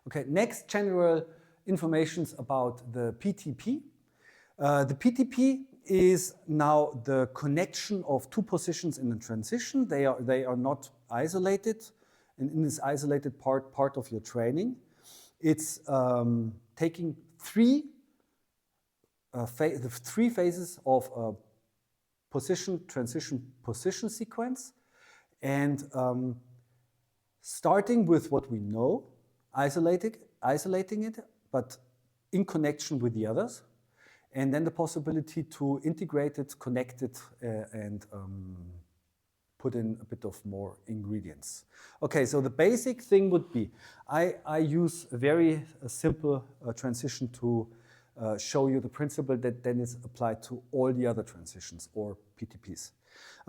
Okay, next general informations about the PTP. The PTP is now the connection of two positions in a transition. They are not isolated, and in this isolated part of your training, it's taking the three phases of a transition sequence, and starting with what we know, isolating it, but in connection with the others, and then the possibility to integrate it, connect it, and put in a bit of more ingredients. Okay, so the basic thing would be, I use a very simple transition to show you the principle that then is applied to all the other transitions or PTPs.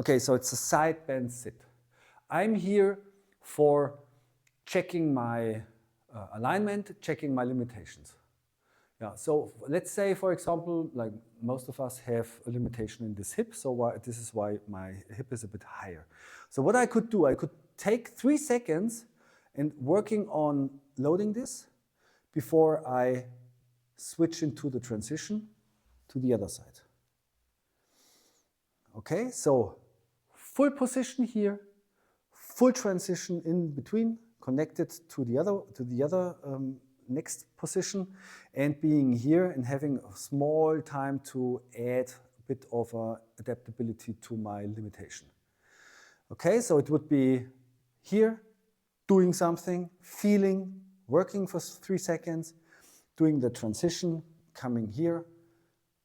Okay, so it's a side bend sit. I'm here for checking my alignment, checking my limitations. Yeah, so let's say, for example, like most of us have a limitation in this hip, so this is why my hip is a bit higher. So what I could do, I could take 3 seconds and working on loading this before I switch into the transition to the other side. Okay, so full position here, full transition in between, connected to the other next position, and being here and having a small time to add a bit of adaptability to my limitation. Okay, so it would be here, doing something, feeling, working for 3 seconds, doing the transition, coming here,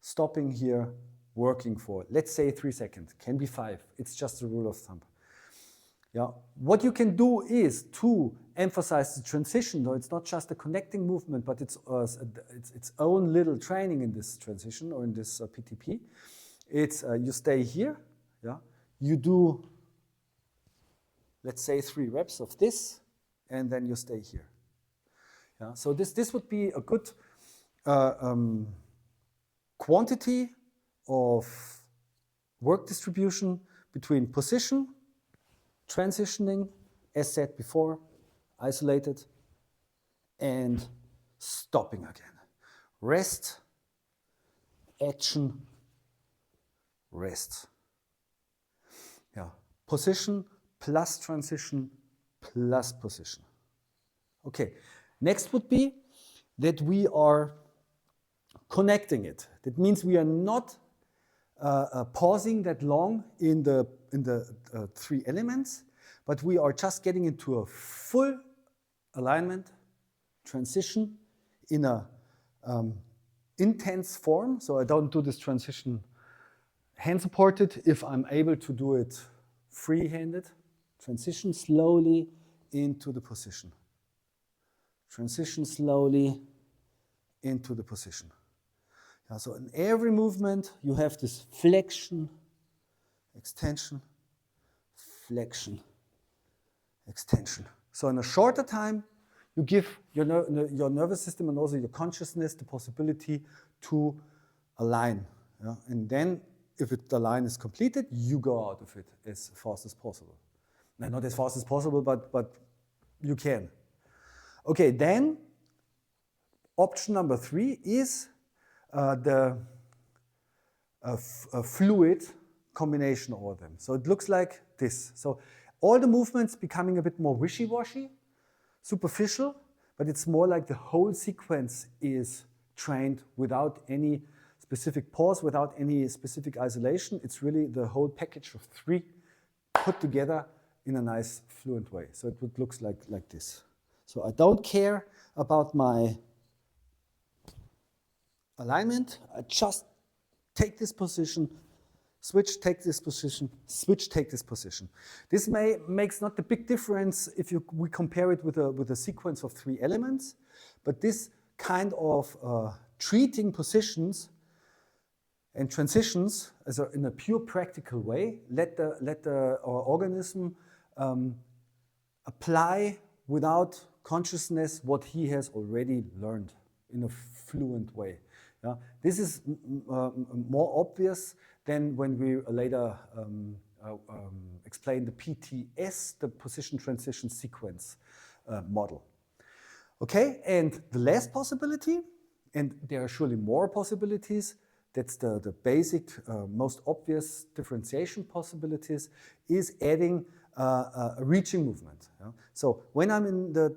stopping here, working for, let's say 3 seconds, can be 5, it's just a rule of thumb. Yeah. What you can do is to emphasize the transition, though it's not just a connecting movement, but it's its own little training in this transition or in this PTP. It's you stay here, yeah. You do, let's say 3 reps of this, and then you stay here. Yeah. So this would be a good quantity of work distribution between position, transitioning, as said before, isolated, and stopping again. Rest, action, rest. Yeah. Position plus transition plus position. Okay. Next would be that we are connecting it. That means we are not pausing that long in the 3 elements, but we are just getting into a full alignment transition in a intense form. So I don't do this transition hand supported if I'm able to do it free-handed. Transition slowly into the position. Transition slowly into the position. Yeah, so in every movement, you have this flexion, extension, flexion, extension. So in a shorter time, you give your nervous system and also your consciousness the possibility to align. Yeah? And then, if the line is completed, you go out of it as fast as possible. Now, not as fast as possible, but you can. Okay, then option number 3 is the fluid combination of them. So it looks like this. So all the movements becoming a bit more wishy-washy, superficial, but it's more like the whole sequence is trained without any specific pause, without any specific isolation. It's really the whole package of 3 put together in a nice fluent way. So it would look like this. So I don't care about my alignment. I just take this position, switch, take this position, switch, take this position. This makes not the big difference if we compare it with a sequence of 3 elements, but this kind of treating positions and transitions in a pure practical way, let the organism apply without consciousness what he has already learned in a fluent way. Yeah? This is more obvious than when we later explain the PTS, the position transition sequence model. Okay, and the last possibility, and there are surely more possibilities, that's the basic, most obvious differentiation possibilities, is adding a reaching movement. Yeah? So when I'm in the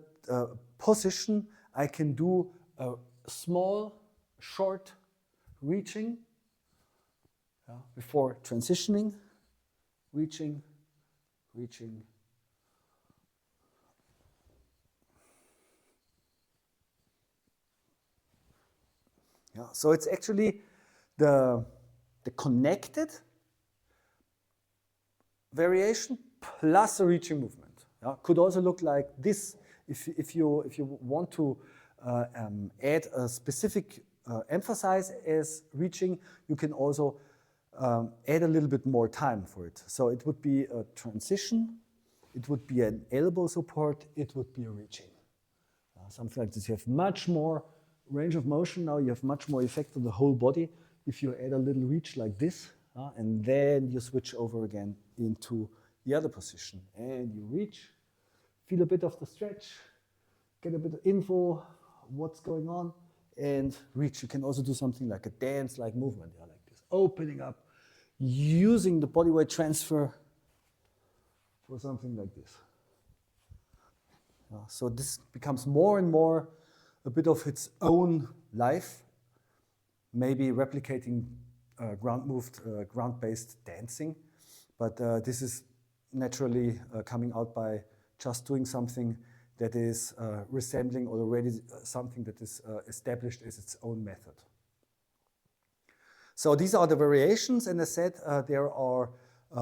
position, I can do a small, short reaching before transitioning, reaching, reaching. Yeah, so it's actually the connected variation plus a reaching movement. Yeah? Could also look like this if you want to add a specific emphasis as reaching, you can also add a little bit more time for it. So it would be a transition, it would be an elbow support, it would be a reaching. Something like this. You have much more range of motion now, you have much more effect on the whole body if you add a little reach like this, and then you switch over again into the other position. And you reach, feel a bit of the stretch, get a bit of info, what's going on, and reach. You can also do something like a dance-like movement, like this, opening up, using the body weight transfer for something like this. So this becomes more and more a bit of its own life, maybe replicating ground-based dancing, but this is naturally coming out by just doing something that is resembling already something that is established as its own method. So these are the variations, and as I said, there are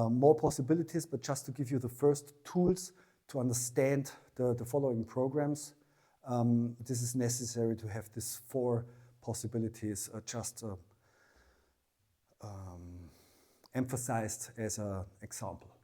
more possibilities, but just to give you the first tools to understand the following programs, this is necessary to have these 4 possibilities emphasized as an example.